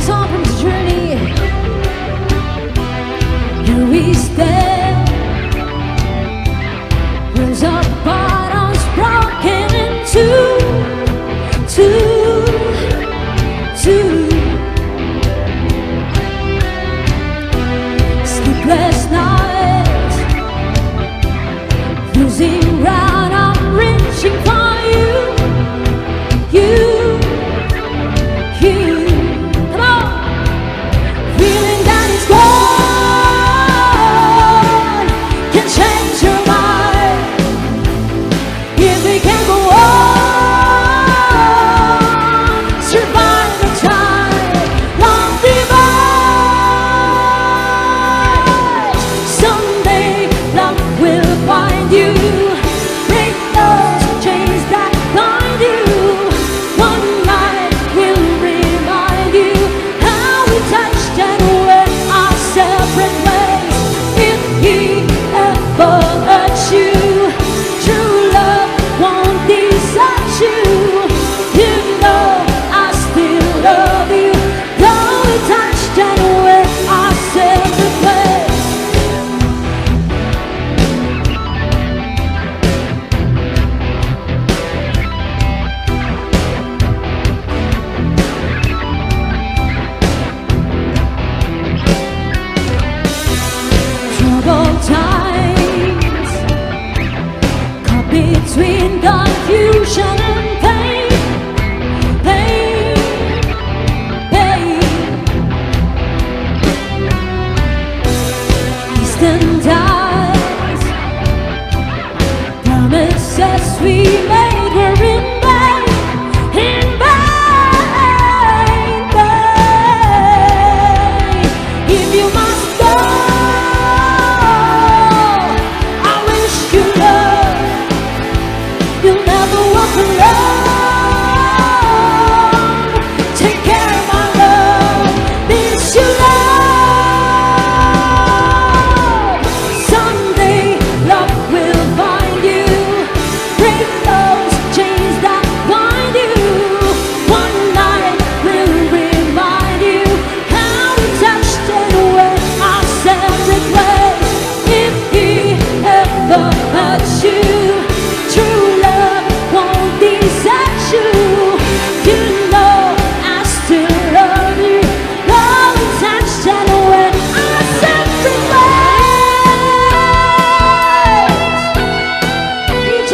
song from the journey. Here we stand, wheels of bottoms broken in two. Sleepless nights, losing ground. I'm reaching for you. Come on, feeling that it's gone can change your mind if we can go on. Survive the time, long divide. Someday love will find you. Break those chains that bind you. One night will remind you how we touched and went our separate ways. If he ever hurts you, true love won't desert you. You know I still love you, though we touched and went our separate ways. Troubled times, caught between confusion and pain. Distant eyes, promises we made were in vain. If you must go, I wish you love. You'll never walk alone. Take care of my love, miss you love. Someday love will find you. Break those chains that bind you. One night will remind you how we touched and went our separate ways. If he ever hurts you, true love won't desert you. You know I still love you, though we touched and went our separate ways. DJ.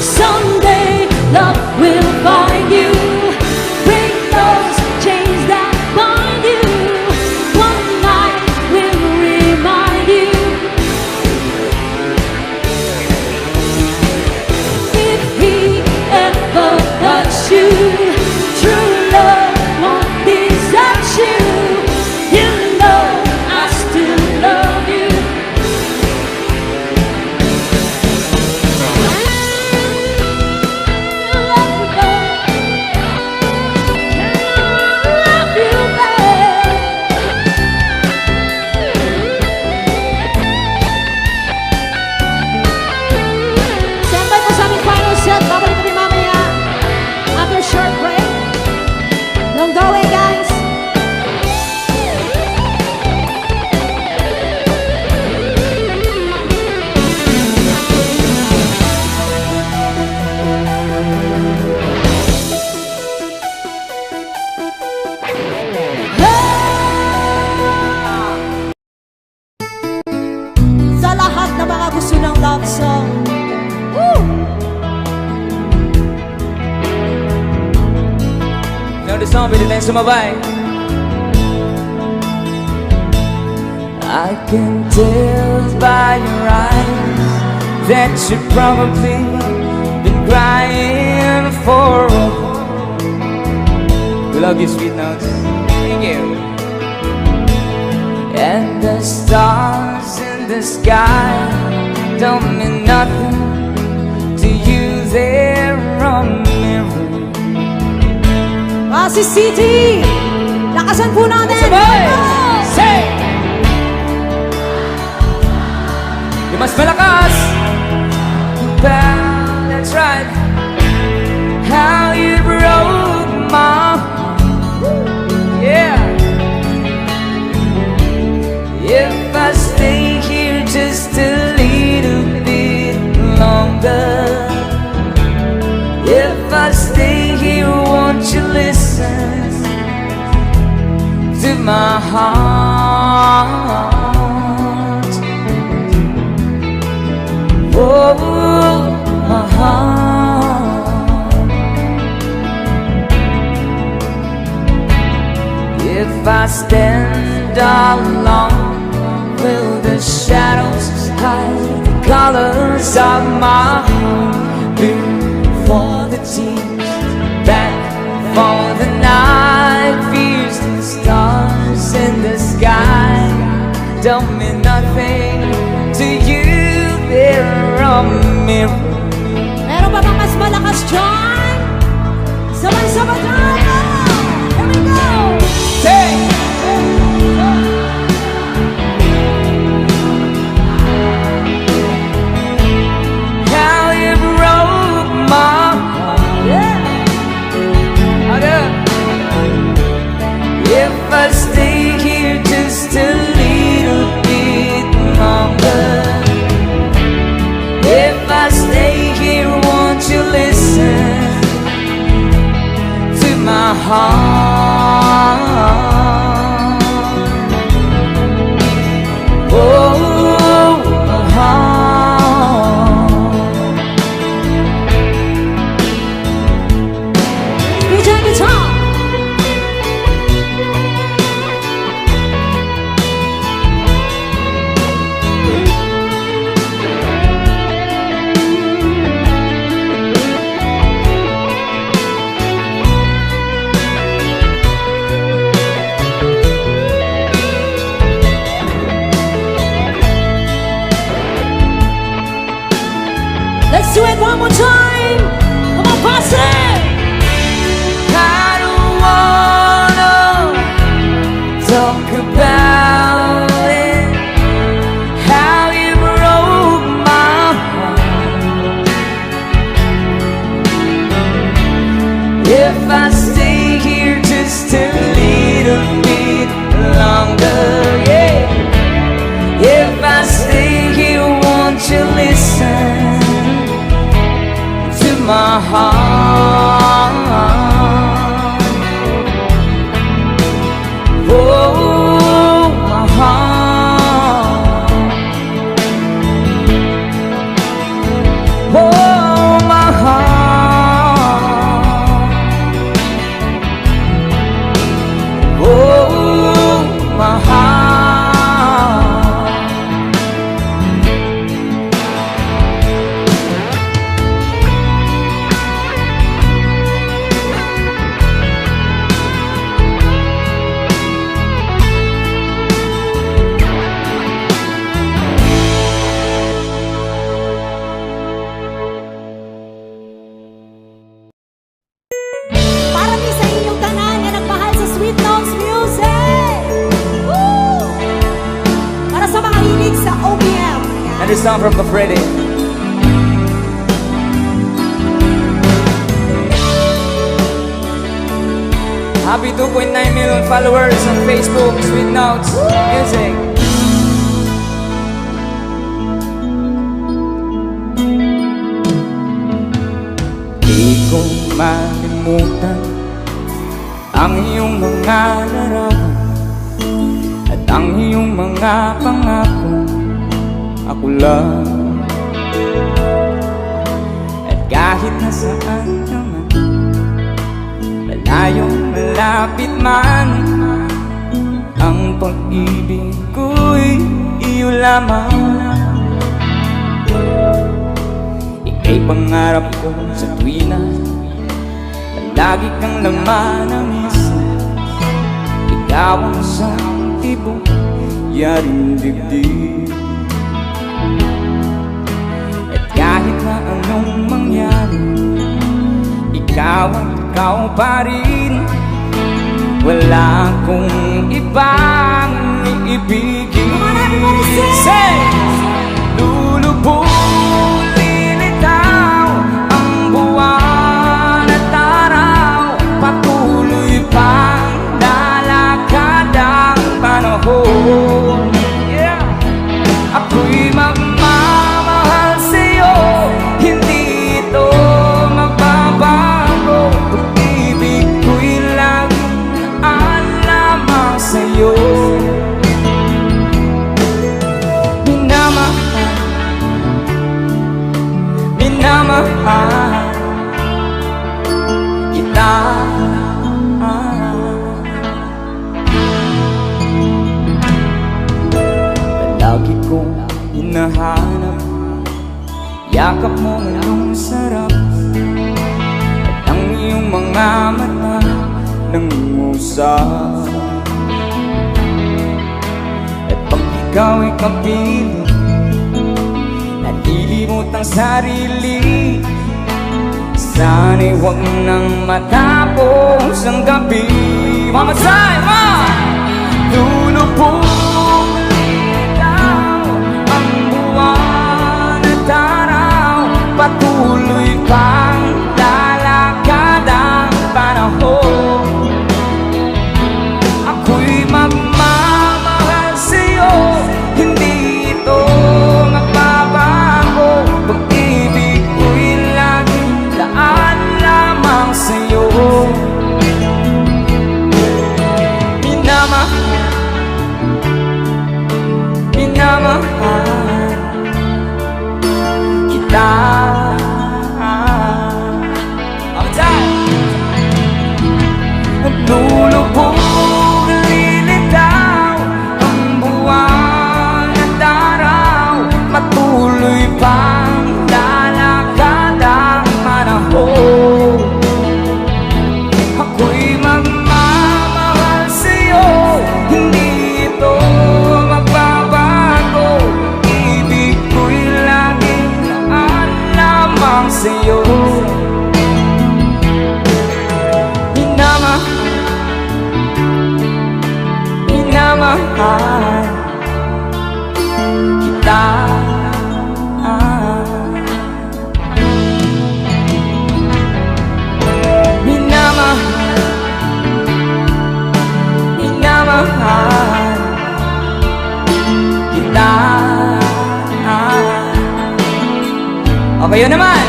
Someday love will find you. Break those chains that bind you. One night will remind you. If he ever hurts you, true love won't desert you. You know I still love you. pwede tayong sumabay. I can tell by your eyes that you've probably been crying for a while. We love you, Sweet Notes. Thank you. And the stars in the sky don't mean nothing to you, they're a mirror. Si City, lakasan po natin. Sabay! Say! Yung mas malakas. Well, that's right. How you broke my heart. Yeah. If I stay here just a little bit longer, if I stay here, won't you listen to my heart? Oh, my heart. If I stand alone, will the shadows hide the colors of my heart? Before the tears that fall, the night fears the stars in the sky don't mean nothing to you, they're a mirror. Meron pa bang mas malakas dyan? Sabay-sabay tayo! Here we go! Hey! How you broke my heart. Yeah! If I stay here just a little bit longer, if I stay here, won't you listen to my heart? Oh, my heart. DJ guitar! Let's do it one more time! Come on, pass it! I don't wanna talk about it, how you broke my heart. If I stay here just a little bit longer, yeah. If I stay here, won't you listen to my heart? Oh, my heart. Oh, my heart. Oh, my heart. Para din sa inyong tanan na nagmahal sa Sweet Notes Music! Woo! Para sa mga hilig sa OPM. And this song from Kafredi. Happy 2.9 million followers on Facebook, Sweet Notes Music. Di ko malimutan ang iyong mga larawan at ang iyong mga pangako. Ako lang, at kahit nasaan naman, malayo malapit man, ang pag-ibig ko'y iyo lamang. Ika'y pangarap ko sa tuwina, lagi kang laman ng isip. Ikaw ang isang tibong yaring dibdib. At kahit na anong mangyari, ikaw ang ikaw pa rin. Wala akong ibang iibigin. Say! Lulubog, lilitaw ang buwan at araw, patuloy pang lalakad ang panahon. Ako'y magmamahal sa'yo, hindi ito magbabago. Pag-ibig ko'y laging lamang sa'yo. Minamahal, minamahal kita. Lagi kong hinahanap yakap mo ngayong sarap, at ang iyong mga mata nangungusap. At pag ikaw ay kapiling, nalilimot ang sarili. Sana'y huwag nang matapos ang gabi. Mamasay mo! Lulubog patuloy pang lalakad ang panahon. Ako'y magmamahal sa'yo, hindi ito magbabago. Pag-ibig ko'y laging laan lamang sa'yo. Minamahal, minamahal kita. Lulubog, lilitaw ang buwan at araw, patuloy pang lalakad ang panahon. Ako'y magmamahal sa'yo, hindi ito magbabago. Ibig ko'y laging laan lamang sa'yo. Minamahal kita. Minamahal, minamahal kita. Okay, yun naman.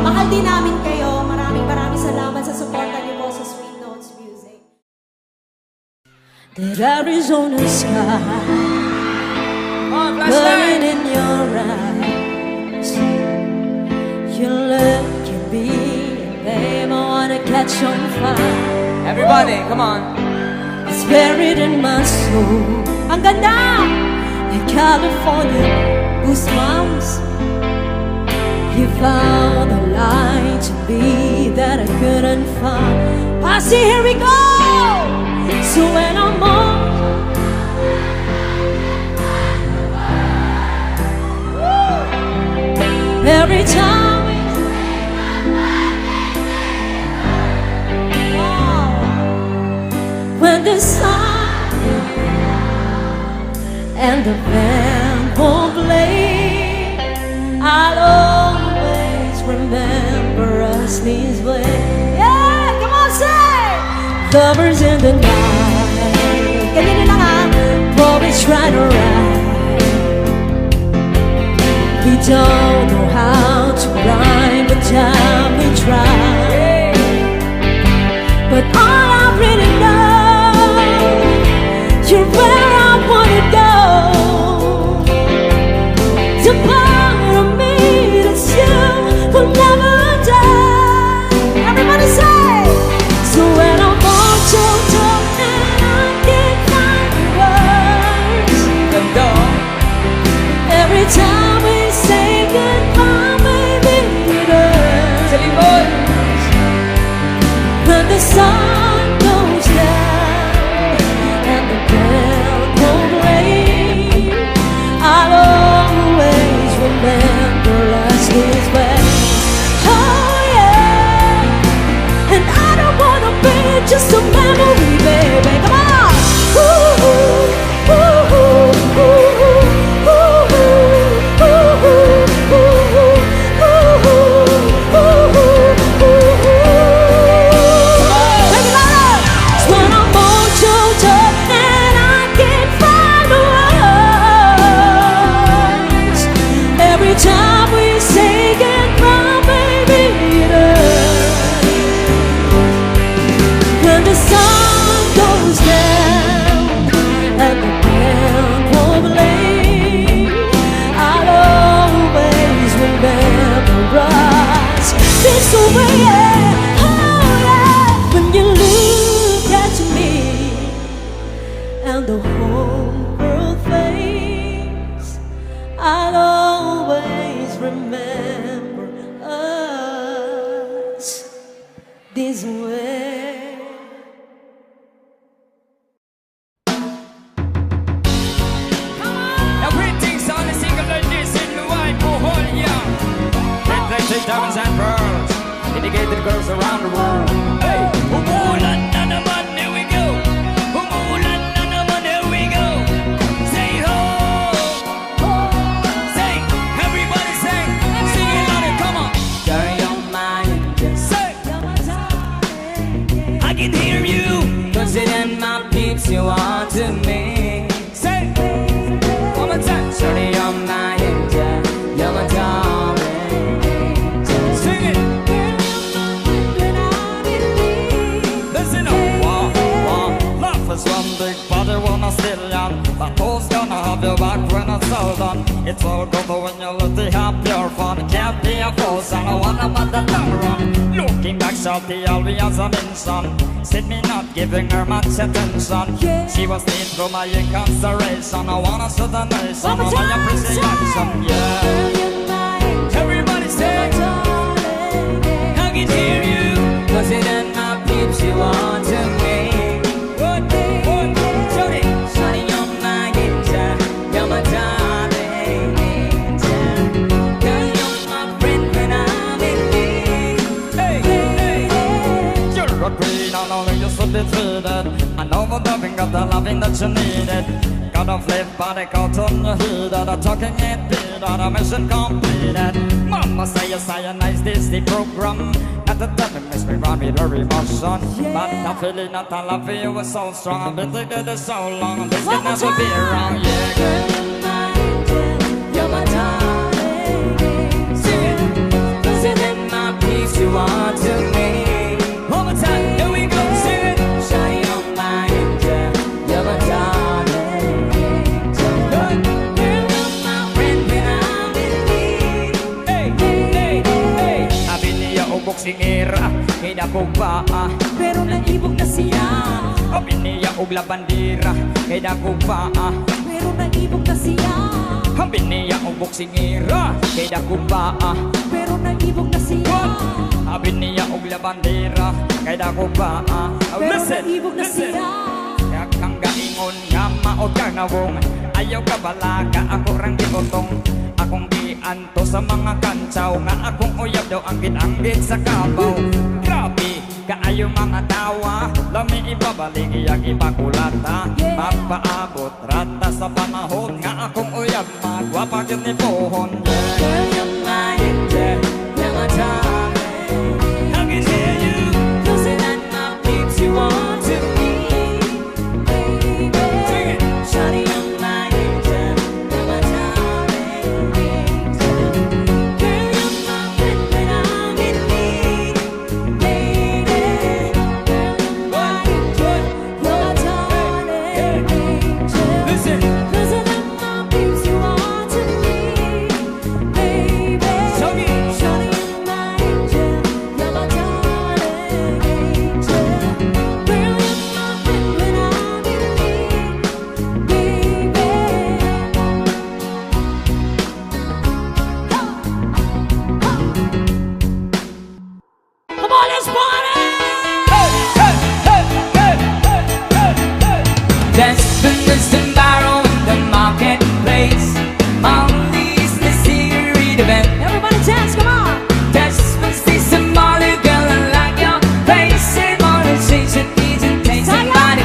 Mahal din namin kayo. Maraming salamat sa suporta niyo po sa Sweet Notes Music. That Arizona sky burning in your eyes. You look at me, babe, I wanna catch on fire. Everybody, come on. It's buried in my soul. Ang ganda! In California, goosebumps. You found the light to be that I couldn't find. I see, here we go. So when I'm on, every time, when the sun and the band won't play, I'll always remember us these ways. Yeah, come on, say! Lovers in the night. Ganyan na nga, always try to ride. We don't know how to rhyme, but time we try. But all I really know, you're where I want. this way, yeah. Oh yeah. When you look at me and the whole world fades, I'll always remember us this way. Everything's on the single like this in the white whole young. Red lipstick, diamonds and pearls, indicated girls around the world. Hey, man, here we go. Man, here we go. Say ho, say, everybody say, sing it louder, come on. Carry on my say, I can hear you. Cause it ain't my peeps you are to me. Say, one more time. Shorty, you're my angel, you're my darling angel. Sing it. Listen up, life is one big party when I'm still young, but who's gonna have your back when it's all done? It's all over when you let the have your fun. Can't be a force, I don't wanna let the long run. Looking back, salty, I'll be as a mention. Said me not giving her much attention. She was neat through my incarceration. I wanna show the nation of my appreciation. Yeah. Everybody say, I can hear you. Cause it ain't my peeps you want to me. Shorty, shorty, you're my angel, you're my darling angel. Girl, you're my friend when I'm in need. Hey, hey, hey. You're a queen, I know you're so defeated. I know what loving got the loving that you needed. Got a flip body caught on your head. The talking ain't been on a mission completed. Mama say you cyanize this the program. Not the time it makes me run with her emotion. But the feeling that I love you was so strong. I've been thinking this so long. This can never be wrong, yeah. Girl, you're my angel, you're my darling. Sing it. Cause it ain't my peace you are to me. One more time, here we go, sing it. Shine, you're my angel, you're my darling angel. Girl, you're my friend when I'm in need. Hey, hey, hey. Sabi niya ubok singera, kaya ko ba pero naibog na siya. Sabi niya ugla bandera, kaya ko ba pero naibog na siya. Sabi niya ubok singera, kaya ko ba pero naibog na siya. Sabi niya ugla bandera, kaya ko ba pero naibog na siya. Kaya kang gaingon nga maod ka na wong, ayaw ka balaga ako rang gibotong. Akong gianto sa mga kantsaw, nga akong uyab daw anggit-anggit sa kabaw. Grabe, kaayo mga tawa, lami ibabalik iyang ipakulata. Magpaabot rata sa panahon, nga akong uyab magwapagin ni pohon. Girl, you're my angel, you're my darling. I can hear you, cause it ain't my peeps you want to be. Baby, sing it. Shawty, you're my angel, you're my darling angel. Girl, you're my friend when I'm in need. Baby, girl, you're my angel, you're my darling angel. Listen. Cause it ain't my peeps you want to be. Baby, shawty, you're my angel, you're my darling angel. Girl, you're my friend when I'm in need. Baby. Come on, let's party! Desperately and borrow in the marketplace. All these mystery events. Everybody dance, come on! Desperately symbolic, girl, I like your face. And all the shades and needs and tastes and body.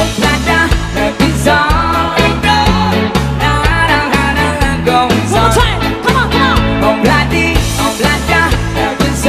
On plata, love is all. Goes on. Come on, come on! On plata, love is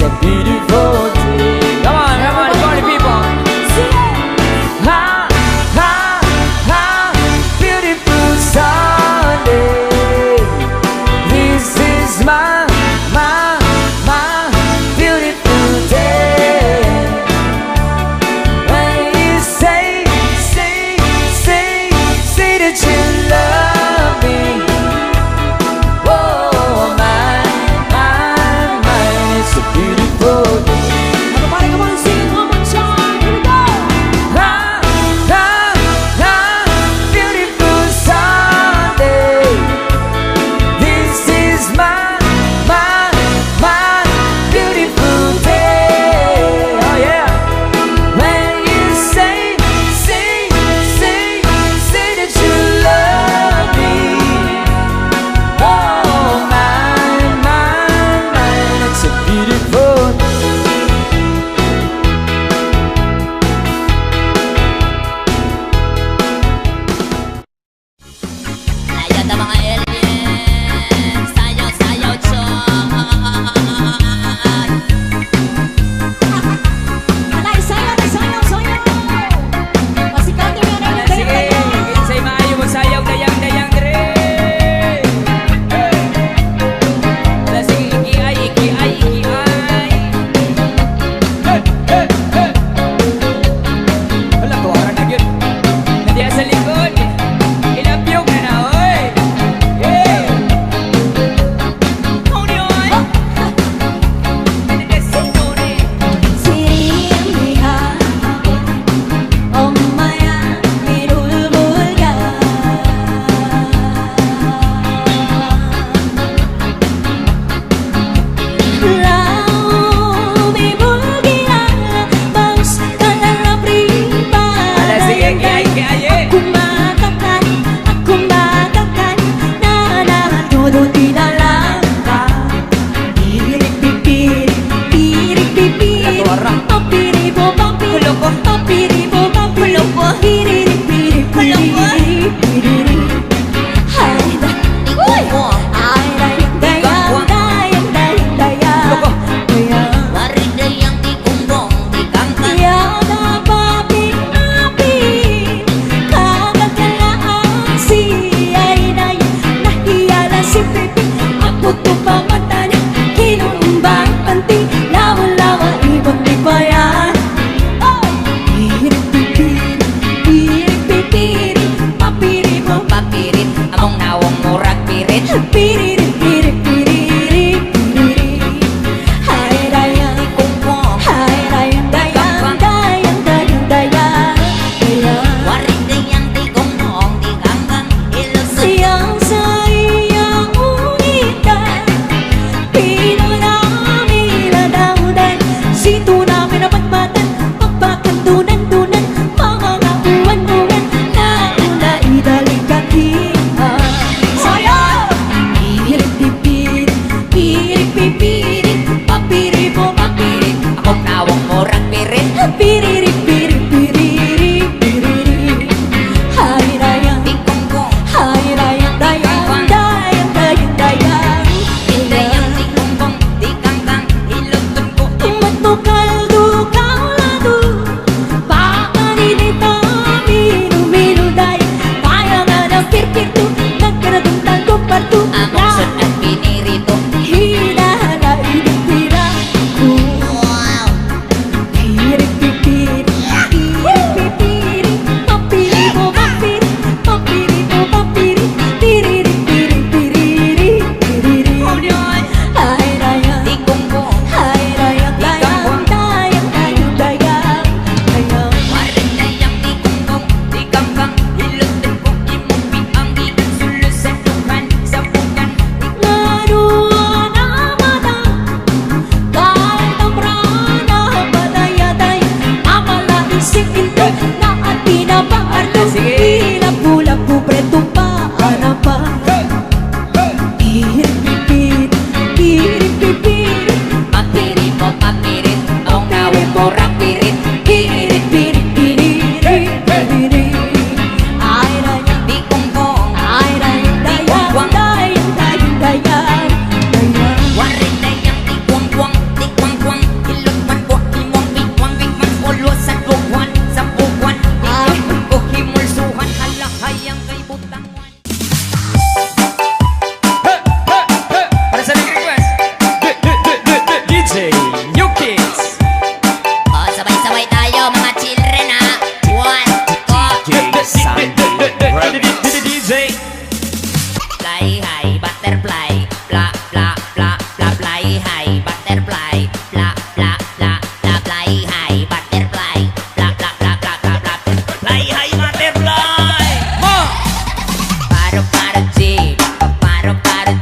a beautiful day. Come on, party people. Ha, ha, ha, beautiful Sunday. This is my beautiful day. When you say that you love me. Oh, my, it's a beautiful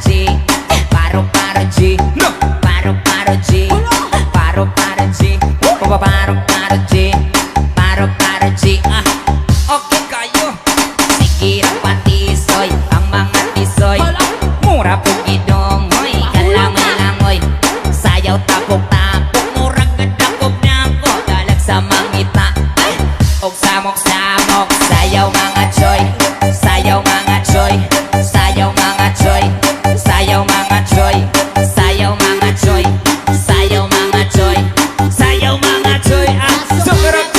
G. Paro G. No. Paro G. Paro G. Paro G. Paro G. Okay kayo. Sige ang patisoy, ang mga tisoy. Mura po gidongoy, kalangoy-langoy. Sayaw tapok-tapok, murag gadakop-dakop. Dalag sa mangita, og samok-samok. Sayaw mga choy, sayaw mga choy. Sayaw mga choy, sayaw mga choy. Sayaw mga choy, sayaw mga choy. Sayaw mga choy, sukarap.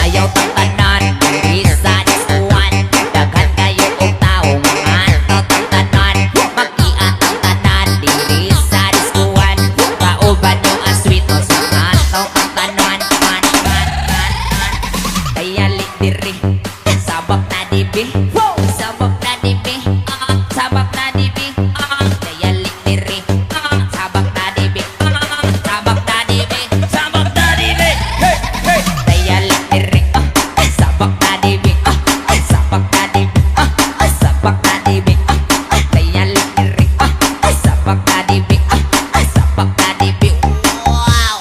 Ayaw tang tanan, isa diskuan. Daghan kayo og tao, mga ataw tang tanan. Mag-iat ang tanan, diri sa diskuan. Kauban yung aswit, no sa ataw tang tanan. Kaya diri, sabak na dibi. Sabak na dibi, sabak na dibi. Kaya diri, sabak na dibi. Sabak na dibi, sabak na dibi. Hey, hey. Kaya diri, sabak na dibi. Sabak na dibi, sabak na dibi. Kaya diri, sabak na dibi. Sabak na dibi. Wow!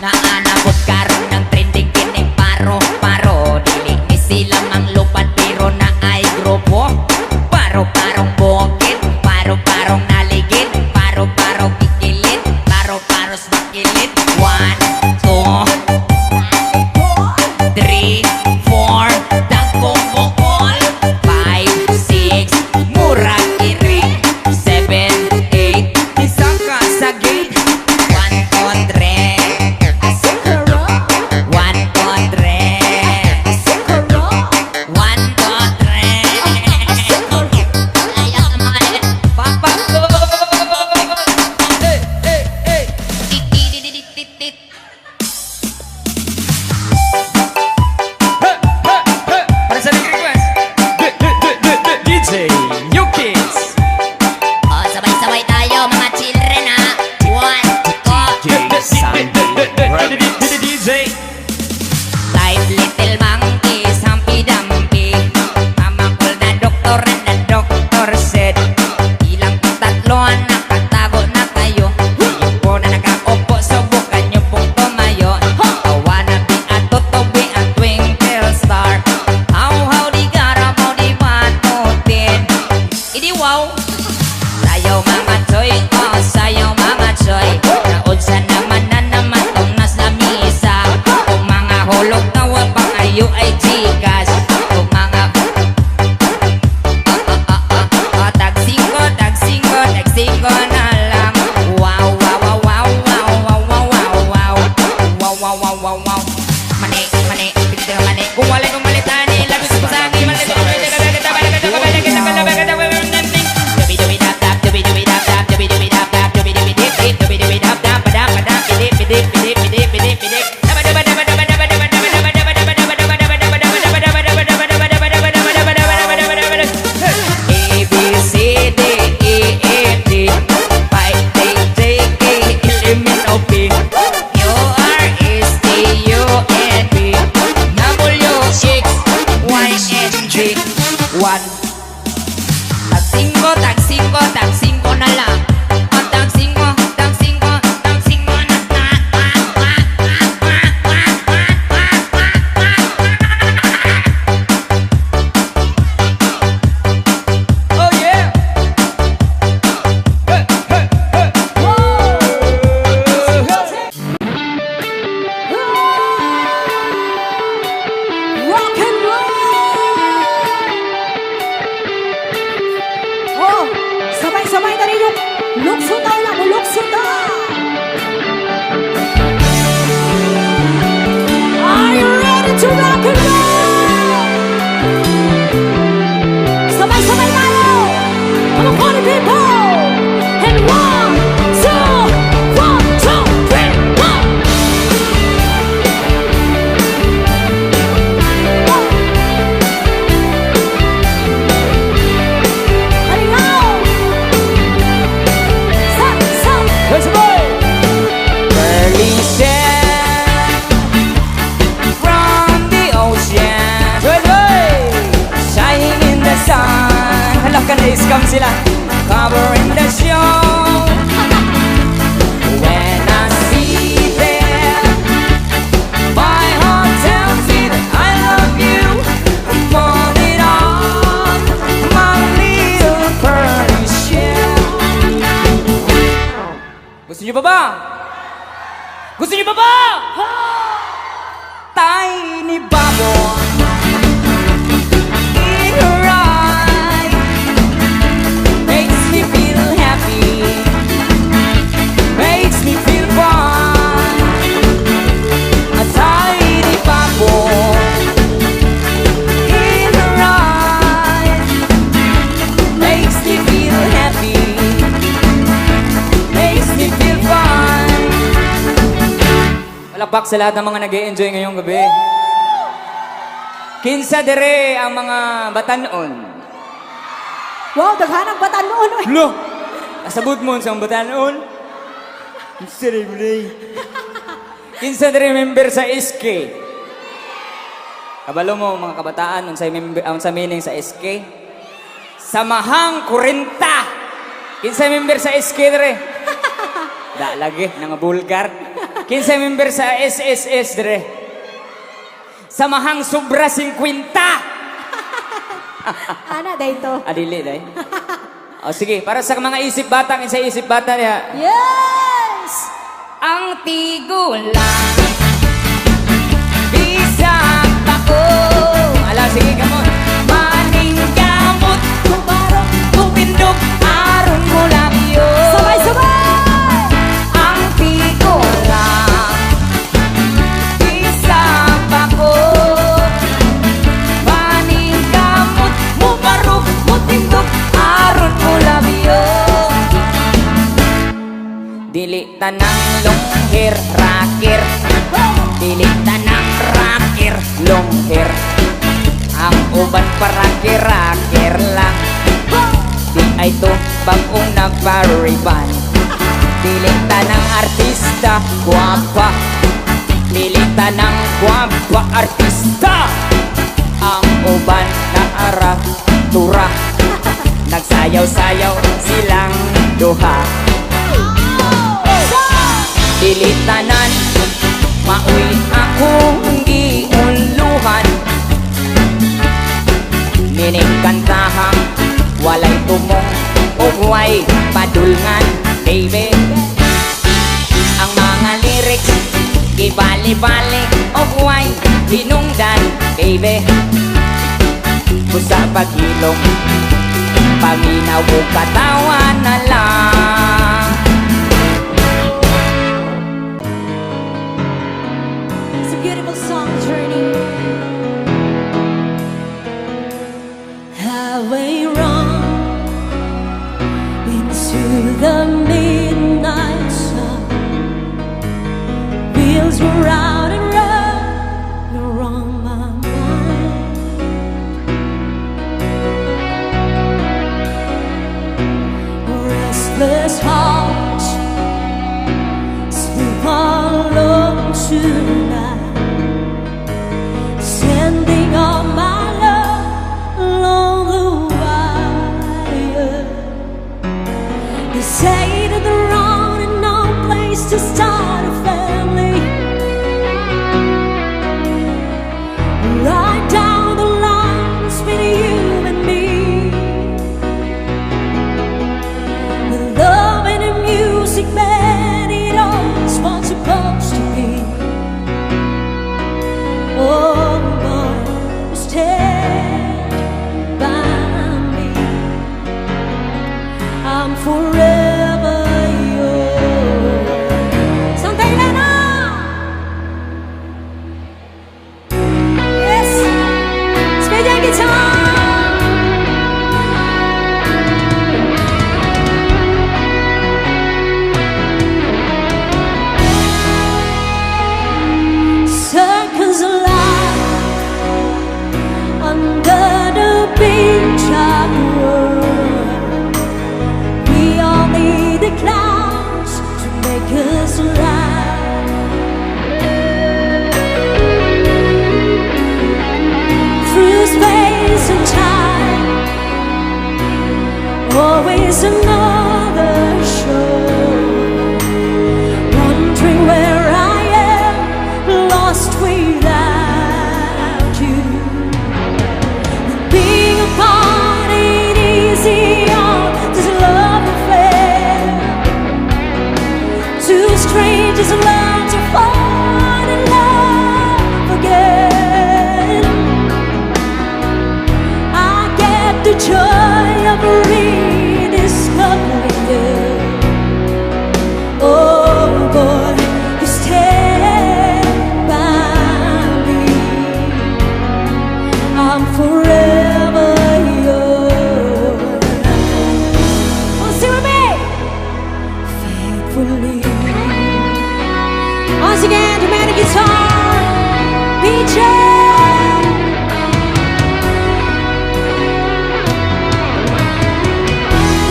Naanabot karon ng trending kining paro-paro. Dili ni sila mang lupad pero na ay grupo. Paro-parong bukid, paro-parong naligid. Paro-paro kikilit, paro-paros bakilid. 1, 2, 3, 4, dagkong bukol. 5, 6, murag iri. 7, 8, isang ka sa gate. 1, 2, 3. 1, 2, 3. 1, 2, 3. Papa ko. Hey, hey, hey. Titititititit. Para sa big request. DJ Yukis. Oh, sabay-sabay tayo mga children ha. 1, 2, DJ Live little monkeys, humpy-dumpy. Mamakol na doktor and the doctor said, ilang tatlo ang nakatago na kayo. Kayo po na nakaupo, subukan nyo pong tumayo. I wanna be a toto, be a twinkle star. How di gara, how di batutin. Idi wow. Sayaw mga choy, oh sayaw mga choy. Naunsa naman na naman tong nasa misa. Kung mga hulog na wag pa kayo ay chikas. Kung mga tag-singko na lang. Wow, wow, wow, wow, wow, wow, wow, wow, wow. Wow, wow, wow, wow, wow. Mani, pagkita mani. Kung walay kong malitani, labis ko sa akin. A, B, C, D, E, F, G 5, 6, 7, 8, 11, O, P Q, R, S, T, U, N, V W, X, Y, and Z 1 Tag-singko na lang. Tag-singko na. Oh yeah. Hey, hey, hey. Rock and roll! Oh, sabay-sabay na rin yung lukso daw lang, lukso daw! Are you ready to rock and roll? Sabay-sabay tayo! Mga party people! And 1, 2, 1, 2, 3, 1! Halinaw! Sa! Let's go. Gusto niyo pa ba? Gusto niyo pa ba? Tiny bubble in her eye makes me feel happy, makes me feel fine. A tiny bubble in her eye makes me feel happy, makes me feel fine. Palakpak sa lahat ng mga nag-e-enjoy ngayong gabi. Kinsa dere ang mga batanon. Wow, daghanang batan noon. Uy. Lo! Nasabot mo sa batanon. Kinsa dere? Kinsa dere member sa SK? Kabalo mo mga kabataan unsay member sa meaning sa SK? Samahang 40. Kinsa member sa SK dere? Da lagi nga bulgar. Kinsa member sa SSS dere? Samahang sobra 50. Ana, dahito. Adili day. O sige, para sa mga isip bata, kinsa isip bata niya. Yes! Ang tigulang bisag ako. Ala, sige, come on. Maning gamot Kumarong, Kupindog aron mo labyo. sabay-sabay! Ang tigulang bisag ako. Maning gamot Mubarog Mutindog aron mo labyo. Dili tanang long hair, rakir. Dili tanang rakir Long hair. Ang uban parakir-rakir lang. Di ay to bagong nagpariban. Dili tanang artista, guwapa. Dili tanang guwapa artista. Ang uban na aratura. Nagsayaw-sayaw silang duha. Dili tanan mauy akong giunluhan. Mining kantahang walay tumong o huway padulngan, baby. Ang mga lyrics gibali-bali o huway hinungdan, baby. Busa paghilom paminaw o katawan na lang. It's a beautiful song, Journey. Highway run into the midnight sun. Wheels were out and run around my mind. Restless hearts sleep alone tonight, sending all my love along the wire. They say that they're on and no place to start a family. Right down the line between you and me. The love and the music, man, it always was supposed to be. Oh, boy, stand by me. I'm forever yours. Santa Elena! Yes! Spade guitar! Circles of light under the beach of the world. We all guitar, BJ.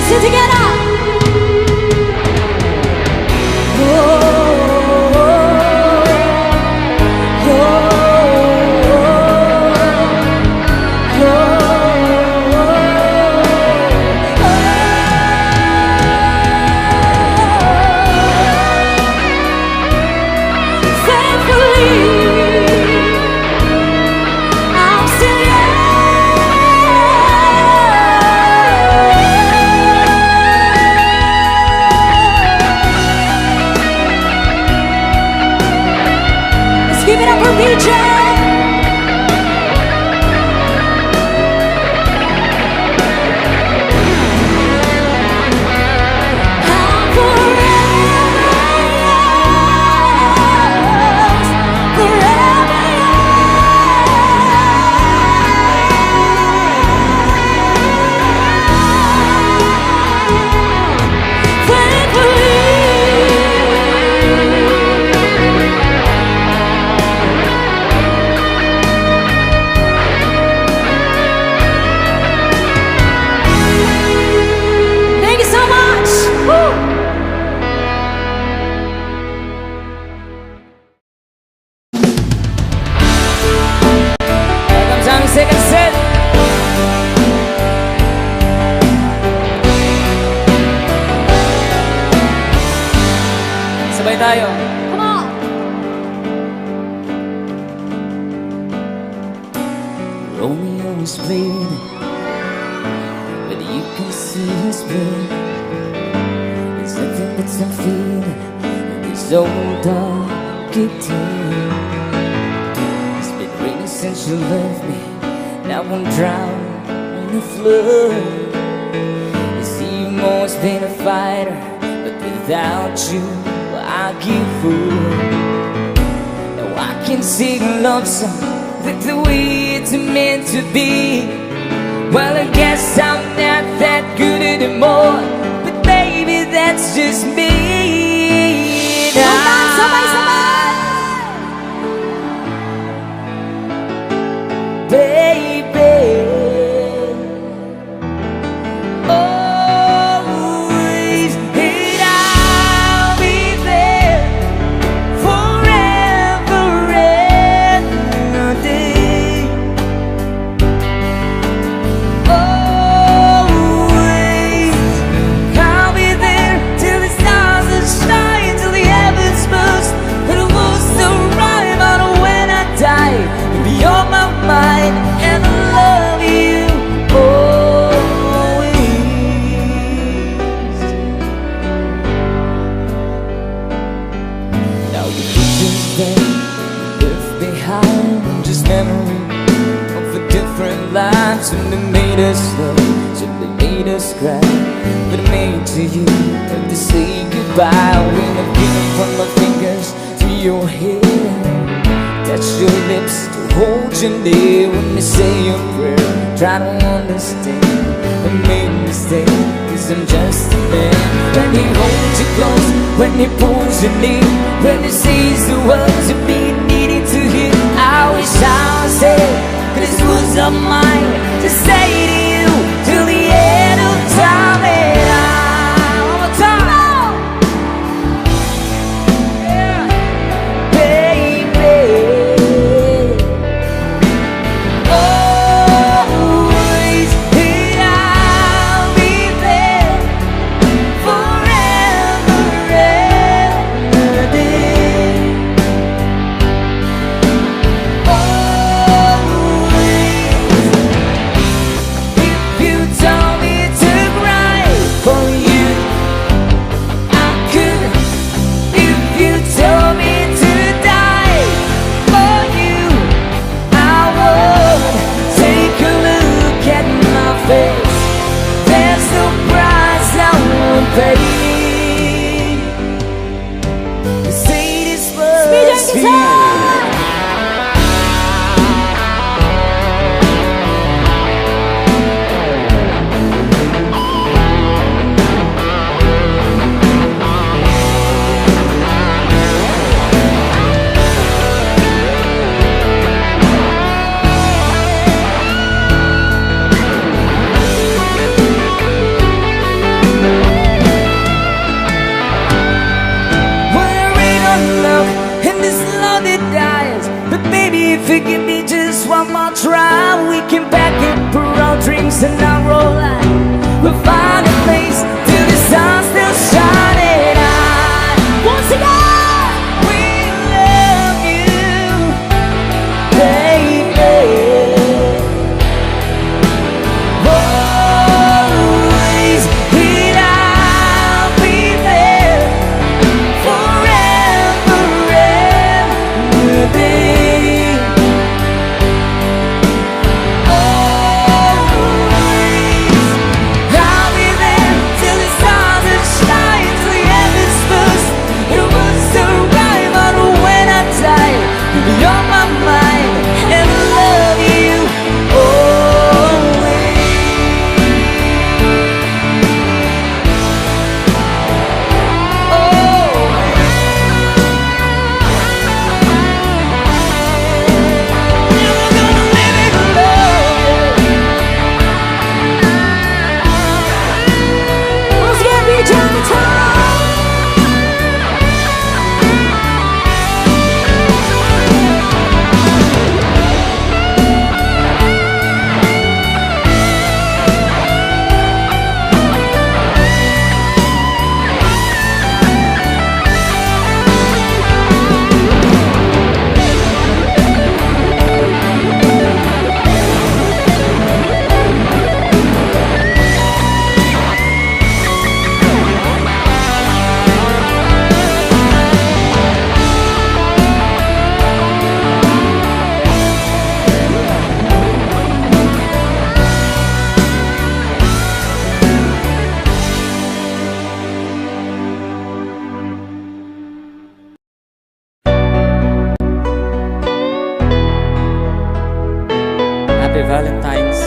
Sit together. Give it up for BJ. I'm forever yours, forever yours. Faithfully. Thank you so much. Woo. Here comes ang second set. Sabay tayo. Come on. Romeo is bleeding, but you can see his blood. There's nothing but some feeling in this old dog guitar. It's been raining since you left me. Now I'm drowned in the flood. You see, you've always been a fighter, but without you, I give up. Now I can sing a love song with the way it's meant to be. Well, I guess I'm not that good anymore, but baby, that's just me. Baby, always, and I'll be there forever and a day. Always, I'll be there till the stars are shining, till the heavens burst, and it will still rhyme out when I die. You'll be on my mind, and I love you always. Now your picture's there, left behind, just memory of the different lives. And they made us love, so they made us cry, but I made to you like to say goodbye. When I'm giving from my fingers to your hair, touch your lips to hold you near. When you say your prayer, try to understand I made a mistake, 'cause I'm just a man. When he holds you close, when he pulls you near, when he says the words you've been needing to hear, I wish I was there, 'cause this was of mine to say to you till the end of time. And one more time, yeah. Baby, always, and I'll be there forever and a day. a narrow line. We'll find a place till the sun's still shining on. Once again, We love you, baby. Always, and I'll be there forever and baby. Always, I'll be there till the stars are shining, till the end is first. It was the right, but when I die, you'll be on my mind, and I love you always. Never gonna live in love. once again, reach out the time. Happy Valentine's.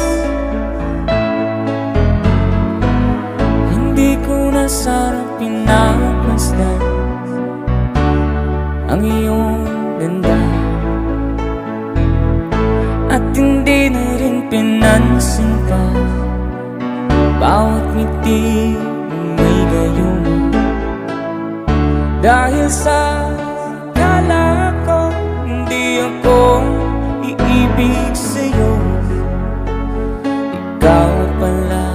Hindi ko na sana pinagmasdan ang iyong ganda, at hindi na rin pinansin pa bawat ngiti mong may gayuma. Dahil sa kala ko hindi ako iibig sa'yo, ikaw pala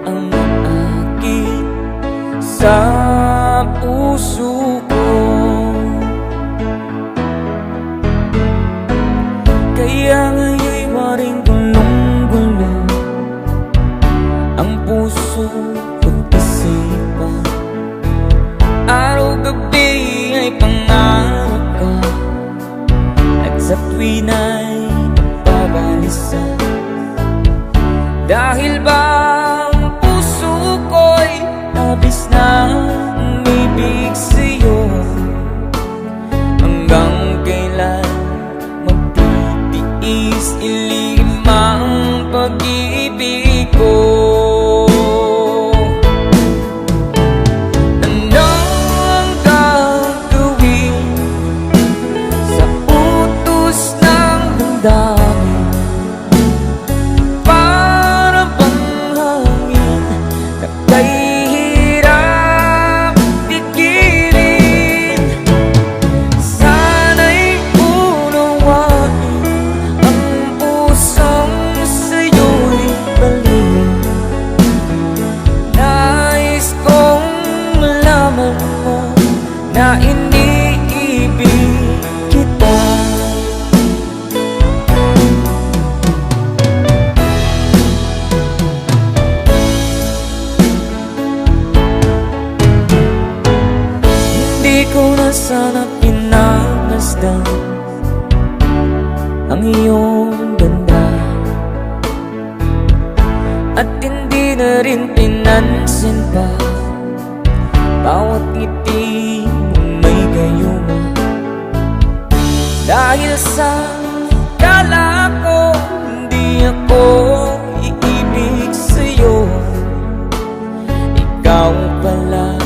ang aakit sa puso ko. Kaya ngayon'y waring gulong-gulo ang puso ko't isipan. Araw-gabi ay pangarap ka, at sa tuwi na'y nagbabalisa. Dahil ba ang puso ko'y labis na umibig sa'yo, hanggang kailan magtitiis ilim ang pag-ibig ko. Ano ang gagawin sa utos ng damdamin? Para bang hangin na kahirap pigilan? Sana'y unawain ang pusong sa'yo'y balik. Nais kong malaman mo na iniibig kita. Hindi ko na sana pinagmasdan ang iyong ganda, at hindi na rin pinansin pa bawat ngiti mong may gayuma. Dahil sa kala ko hindi ako iibig sa'yo, ikaw pala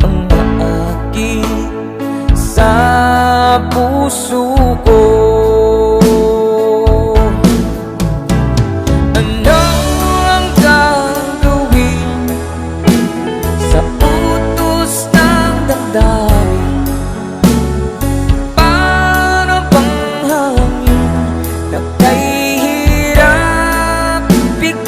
ang aakit sa puso ko. Ano ang gagawin sa utos ng damdamin? Para bang hangin na kahirap pigilan?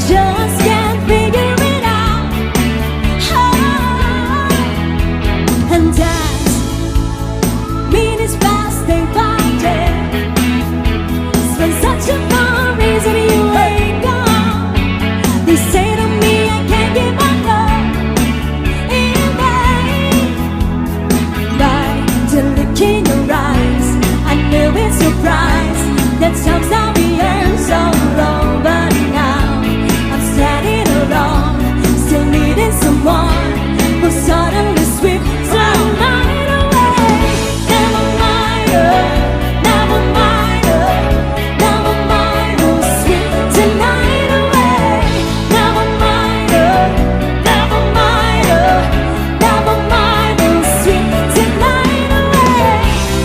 just can't figure it out. Oh, and that's minutes past day by day. Spend such a long reason you ain't gone. They say to me I can't give my love in vain. By the look in your eyes, I knew it's surprise that somehow we earned so long, but now I'm standing alone, still needing someone who suddenly sweep the night away. Never mind, never mind, never mind, who'll sweep the night away. Never mind, never mind, never mind, who'll sweep the night away.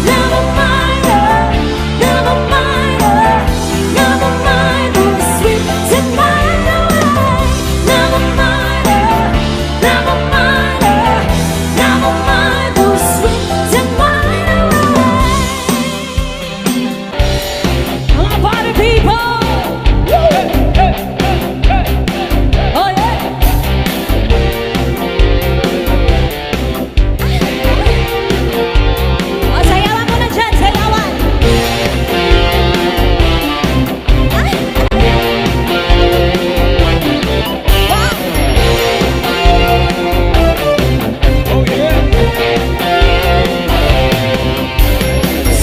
Never mind, never mind, never mind, who'll sweep the night away. Never mind, never mind, never mind, who'll sweep the night away. Come on, party people! Oh yeah! Oh, sayawan mo na dyan, sayawan!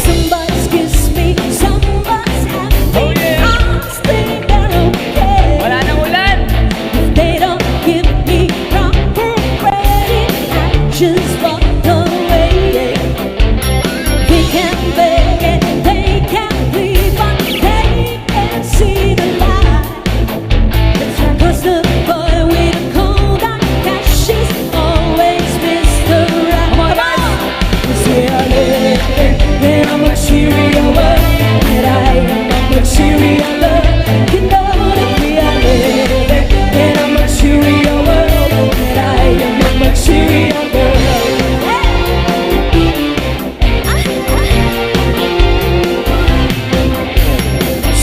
Somebody's kissed me, somebody's happy. I'm staying there okay. Wala nang ulan. They don't give me proper credit, I just walk away. They can't beg it, they can't plead, but they can't see the light. Cause the boy with a cold hard cash is always Mr. Right. Come on, guys. Cause we are living in a material world, and I am a material love. You know that we are living in a material world, and I am a material girl.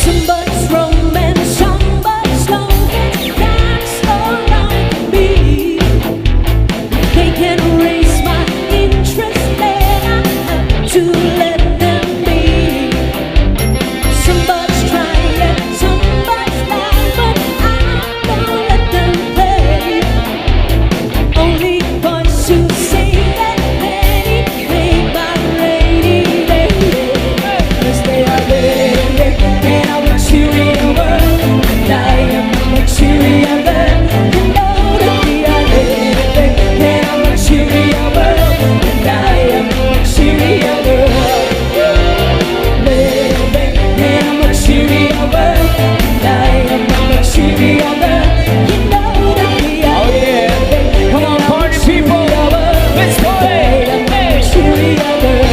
Somebody's romance, somebody's lonely, that's alright with me. They can raise my interest, then I have to let them be. Somebody's trying, somebody's lying, but I won't let them play. Only boys who say that they make my rainy day. 'Cause they are living in a material world, and I am a material girl. You know that we are living in a material world, and I am a material girl. Living in a material world, and I am a material girl. You know that we are living Come on, in a party people. material world, Let's go. and I am a material girl.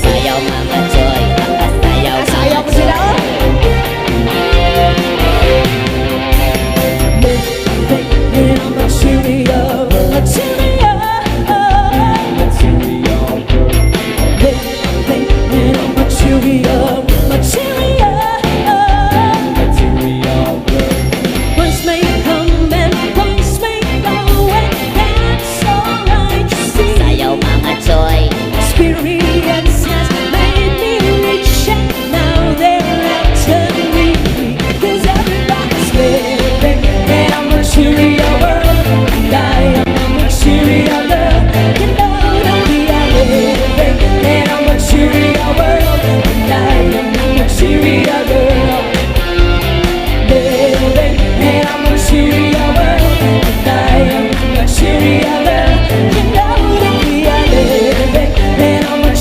Sayaw mga choy, sayaw Sayaw mo sila, oh. Living in a material, material. Living in a material, material. Boys may come and boys may go, and that's alright, you see. Sayaw mga choy. Experience has made me rich, and now they're after me. 'Cause everybody's living in a material world, and I am a material girl. You know that we are living in a material world, and I am a material girl. Living in a material world, and I am a material girl. You know that we are living in a material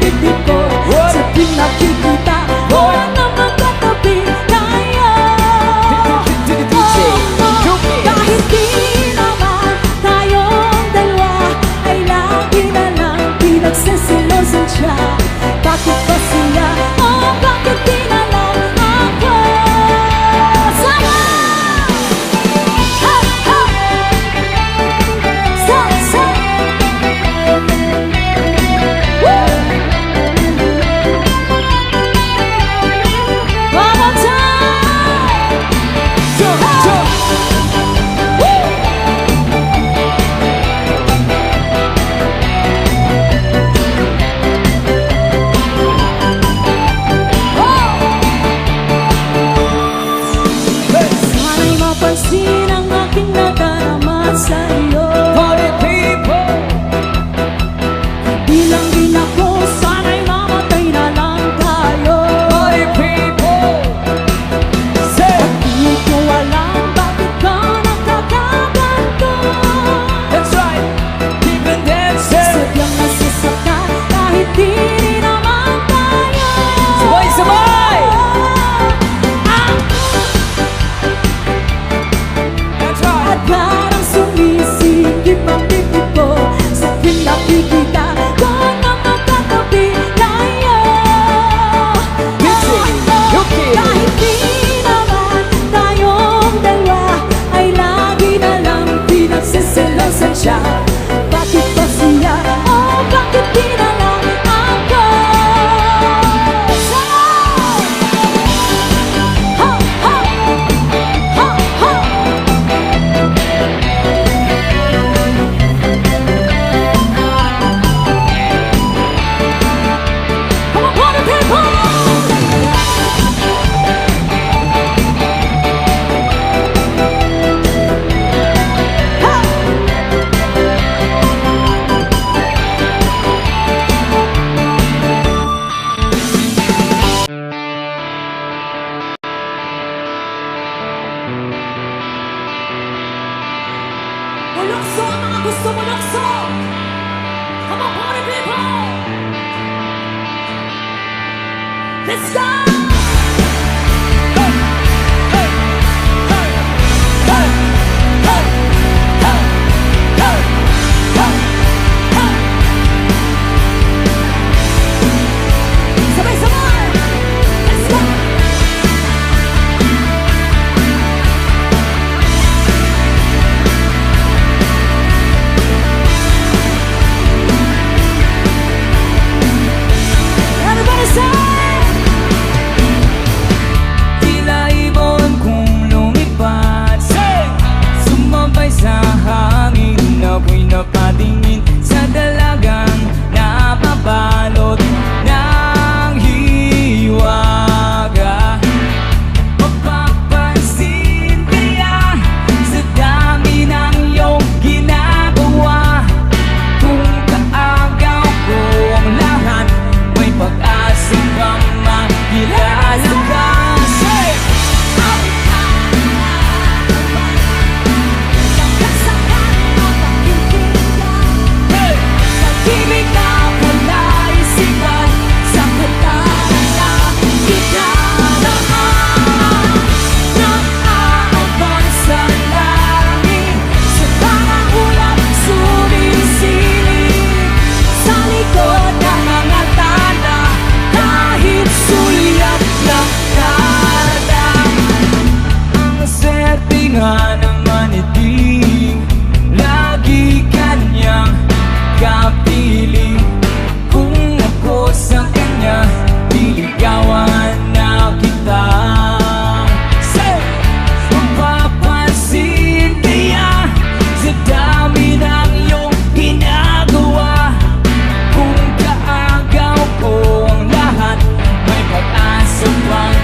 bibig ko sa tuwing nakikita. Wala namang katabi tayo. Kahit di naman tayong dalawa ay lagi na lang pinagsisilosan siya. Bakit ba siya? Oh, bakit di na lang ako? Sama! Ha! Ha! Sa! Sa! Woo! One more time! Jump, jump. Woo! Sana'y mapansin ang aking nadarama sa'yo. Party people. Di lang din ako, sana'y mamatay na lang tayo. Party people. Say. Di ko alam bakit ka nakakaganto. That's right. Keep it dancing. Sadyang nasasaktan kahit di rin naman tayo. Sabay, sabay. That's right. At parang sumisikip ang bibig ko sa tuwing nakikita ko na magkatabi tayo. Dixie, Yuki. Kahit di naman tayong dalawa ay lagi na lang pinagsisilosan siya. Bakit ba siya? Oh, bakit di na lang ako? Ha! Ha! Ha! Ha! Come on, party people! Bulokso ang mga gusto bulokso! Come on, party people! Let's go! Sabay-sabay! Let's go! Everybody say! Tila ibon kung lumipad. Say! Sumabay sa hangin, ako'y napatingin sa dalagang napabalot ng hiwaga. Mapapansin kaya sa dami ng iyong ginagawa. Kung kaagaw ko ang lahat, may pag-asa bang makilala ka? Say! Hey! Pag-ibig na wala isipan sa katalan na kita naman. Naaabang sa langit, sa mga ulap sumisilip sa likod ng mga tanda, kahit sulyap lang nararamdaman. Ang swerte nga naman iting lagi kanyang kapiling. Kung ako sa kanya, liligawan na kita. Say! Mapapansin kaya sa dami ng iyong ginagawa. Kung kaagaw ko ang lahat, may pag-asa pang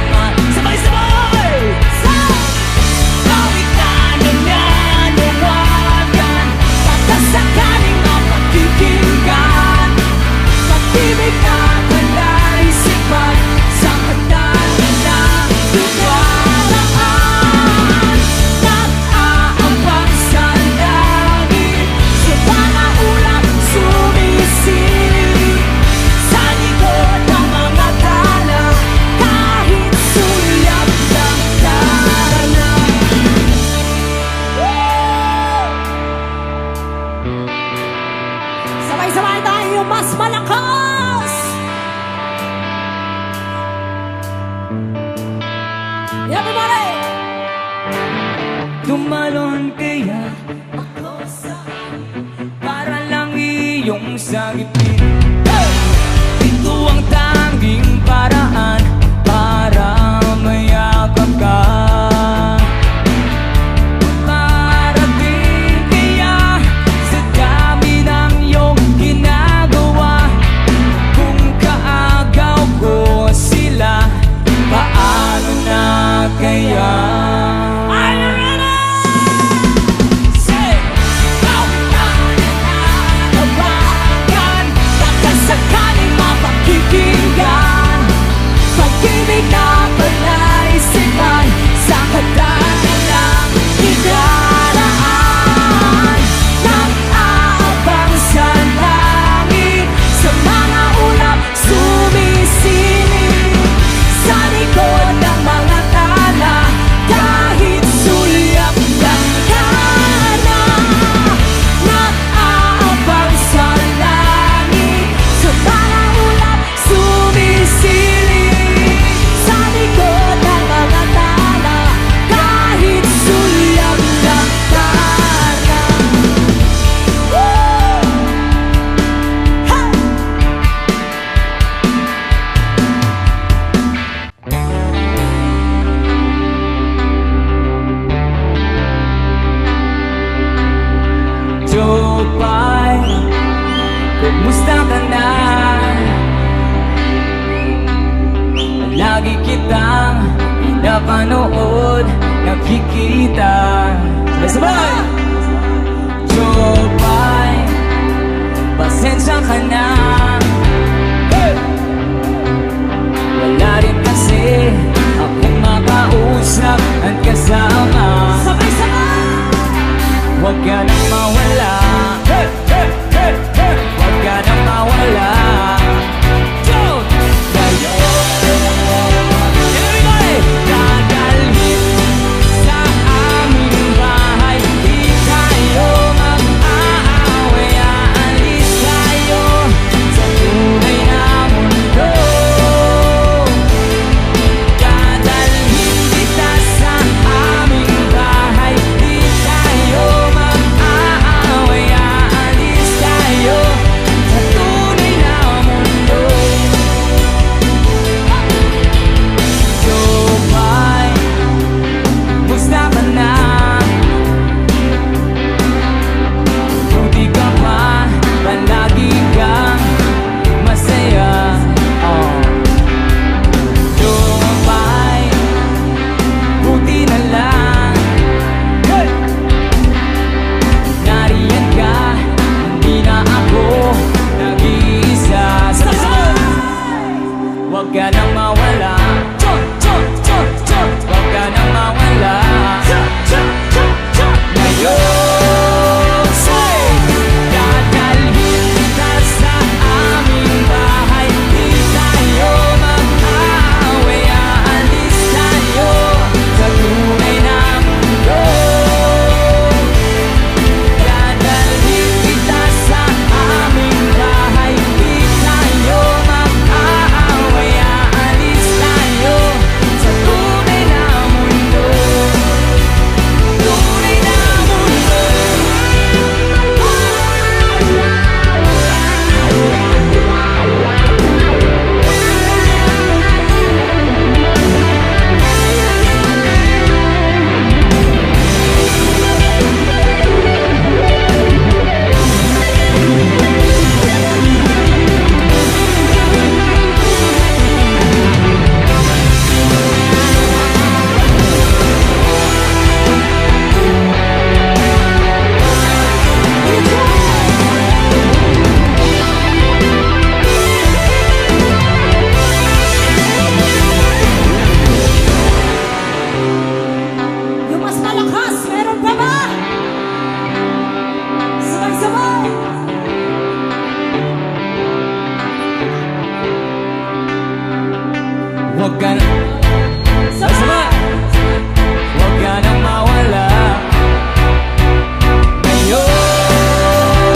sabay-sabay! Bawit na nananawagan, Pagkasakaling mapakikinggan Sabay-sabay tayo mas malakas! Everybody! Tumalon kaya ako sa para lang iyong sagipin. Ito ang tanging paraan para mayakap ka. Marating kaya sa dami ng iyong ginagawa. Kung kaagaw ko sila, paano na kaya? Are you ready? Say, oh, Nabagan, baka sakaling mapakikinggan. Pag-ibig na palaisipan sa kadalalang idaraan. Nag-aabang sa langit, sa mga ulap sumisilip. Sa likod ng mga tala, kahit sulyap lang ka na. Nag-aabang sa langit, sa mga ulap sumisilip. Sa likod ng mga tala, kahit sulyap lang ka na. Woo! Hey! Jopay, kumusta ka na? Lagi kitang napanood, nakikita. Sabay! Jopay, pasensya ka na. Wala rin kasi akong makausap at kasama. Sabay-sabay! Huwag ka nang mawala. Huwag ka nang mawala. Everybody! Dadalhin sa aming bahay. Di tayo mag-aaway. Aalis tayo sa tunay na mundo. Dadalhin kita sa aming bahay. Di tayo mag-aaway. Aalis tayo sa tunay na mundo. Jopay, musta ka na? Buti ka pa, palagi kang masaya. Jopay, buti na lang. Nariyan ka, hindi na ako nag-iisa. Huwag ka nang mawala. Huwag ka nang mawala. Ngayon, say, dadalhin kita sa aming bahay. Di tayo mag-aaway. Aalis tayo sa tunay na mundo. Dadalhin kita sa aming bahay. Di tayo mag-aaway. Aalis tayo sa tunay na mundo. Tunay na mundo. Yung mas malakas, meron pa ba? Sabay-sabay! Huwag ka na. Sabay! Huwag ka nang mawala. Ngayon,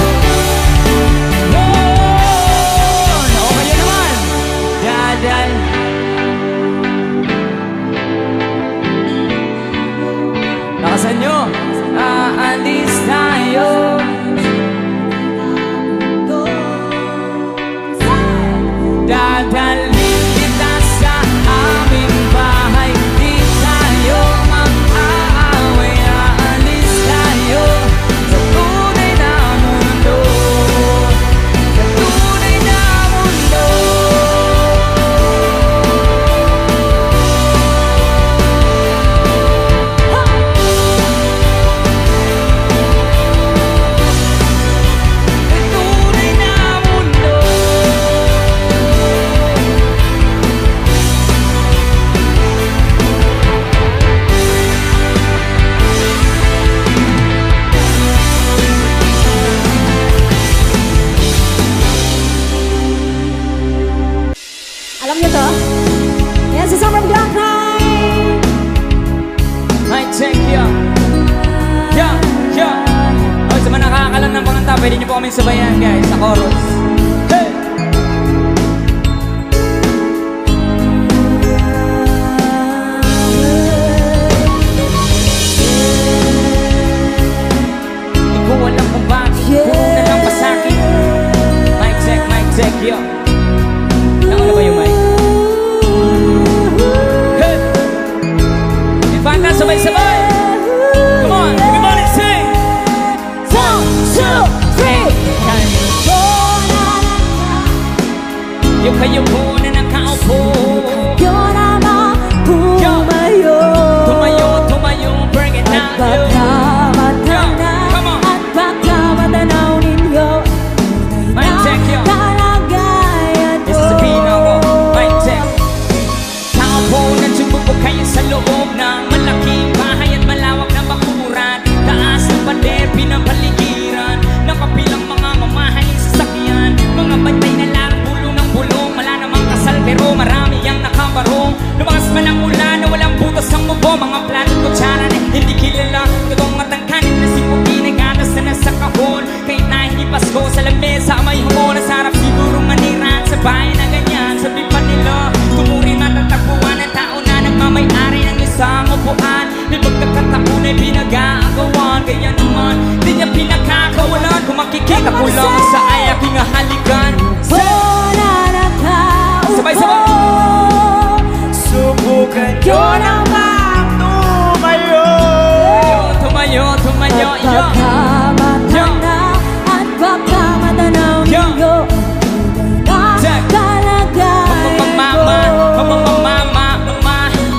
check, yo. Yo, yo. O, sa mga nakakalam ng panganta, pwede niyo po kami sabayan, guys, sa chorus. Hey! Di ko alam kung bakit, puro na lang pa sa'kin. Mic check, yo. Nauna ba yung mic? Hey! Infanta, sabay-sabay! Come on, everybody sing! 1, 2, 3! Yung kayo po na nakaupo. Tumayo, bring it down, yo. Come on! Mic check, yo. This is the Pino ko. Mic check. Tao po na sumuko kayo sa loob ng malaking bahay at malawak na bakuran. Taas ng pader, pinapaligiran. Nakapilang mga mamahaling sasakyan. Mga bantay na lang, bulong ng bulong. Wala namang kasal pero marami ang nakabarong. Lumakas man ang ulan na walang butas ang mubo. Mga planong kutsara na hindi kilala. Totoong matangkanin na sipukin ay gatas na nasa kahon. Kahit na hindi Pasko sa lamesa may humor. Sarap siguro maniran sa bahay na ganyan. Sabi pa nila, tumurin matatagpuan ang tao na nagmamay-ari ng isang upuan. May pagkakataon ay pinag-aagawan. Kaya naman, di niya pinakakawalan. Kung makikita ko lang sa ay aking halikan. Sabay-sabay! Subukan ko naman tumayo. Tumayo, yo.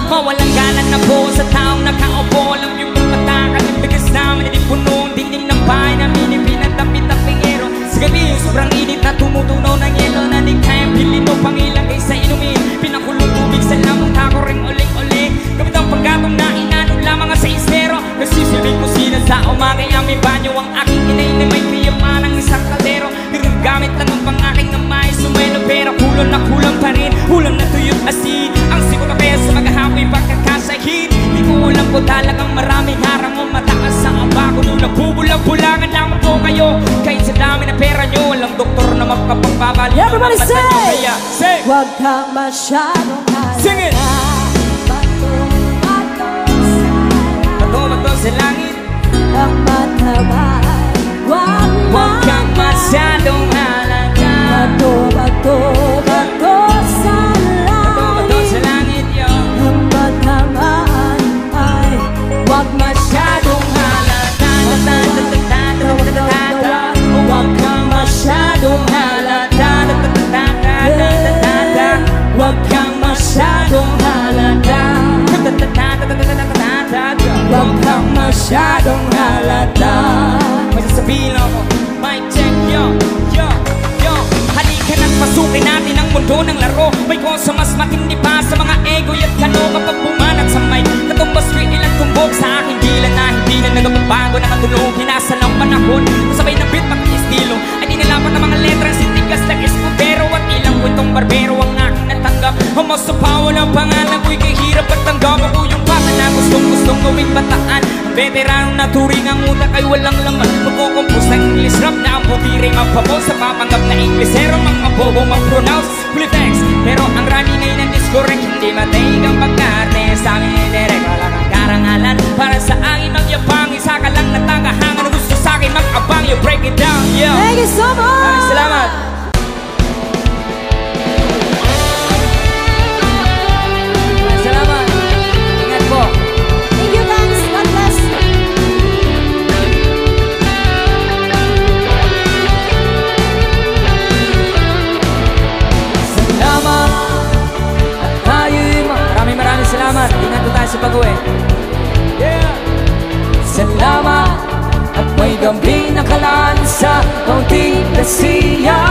Mawalang galan na po sa taong nakaupo. Alam yung pagpatakan ng bigas namin. Hindi punong dingding ng bahay namin. Pinatapit-tapingero. Sa gabi yung sobrang init na tumutunaw ng yelo. Na di kayang pilin o pangilagay sa inumin. Pinakulong tubig sa lamang tako ring uling-uling. Gamit ang pagkatong na inanong lamang sa isero. Nasisilbing kusina sa umaga. Aming banyo ang aking inay na may piyaman ng isang kaldero. Gamit lang ang pangaking na may sumelo. Pero kulang na kulang pa rin. Ulam na tuyot asin. Ang siguro na peso maghahapoy pagkakasahid. Di ko alam po talagang maraming harang o mataas sa abako. Nung nagbubulang-bulangan lamang po kayo. Kahit sa dami na pera nyo, walang doktor na magpapagbabali. Everybody sing! Sing! Huwag kang masyadong halata. Sing it! Bato sa langit. Ang matabay. Huwag kang masyadong halata. Bato sa Bato sa langit, yo. ang matamaan ay huwag Masyadong halata. Huwag kang masyadong halata. Huwag kang masyadong halata. Huwag kang masyadong halata. May sasabihin ako, mic check, yo, yo, yo. Halika na't pasukin natin ang mundo ng laro. May kosa mas matindi pa sa mga ego at kano. Kapag bumanat sa mic, katumbas ko ilang tumbok sa aking gilan na hindi na nagbabago. Nakatulong, hinasa ng panahon. Masabay na beat, pati estilo ay di nalaman ng mga letrang sintigas na eskutero. At ilang kwentong barbero ang aking natanggap. Ang mas sa pawa ng pangalan ko'y kahirap at tanggap. Ako yung bata na gustong gawing bataan. Veterano na turing ang utak ay walang laman. Magkukumpos ng English rap na ang putiring ang pamos. Sa papanggap na Inglesero, mga bobong mag-pronounce fully thanks. Pero ang rami ngayon ang discorrect. Hindi mataig ang pagkarte. Sa amin ay direct, wala kang karangalan. Para sa akin magyabang, isa ka lang na tagahangan. Gusto sa akin mag-abang, you break it down, yo. Thank you so much! Maraming salamat. Maraming salamat. Ingat po. Thank you guys, God bless. Salamat at tayo'y maraming salamat. Ingat po tayo sa pag-uwi. Yeah! Salamat at may gabi nakalaan sa kaunting nasiya.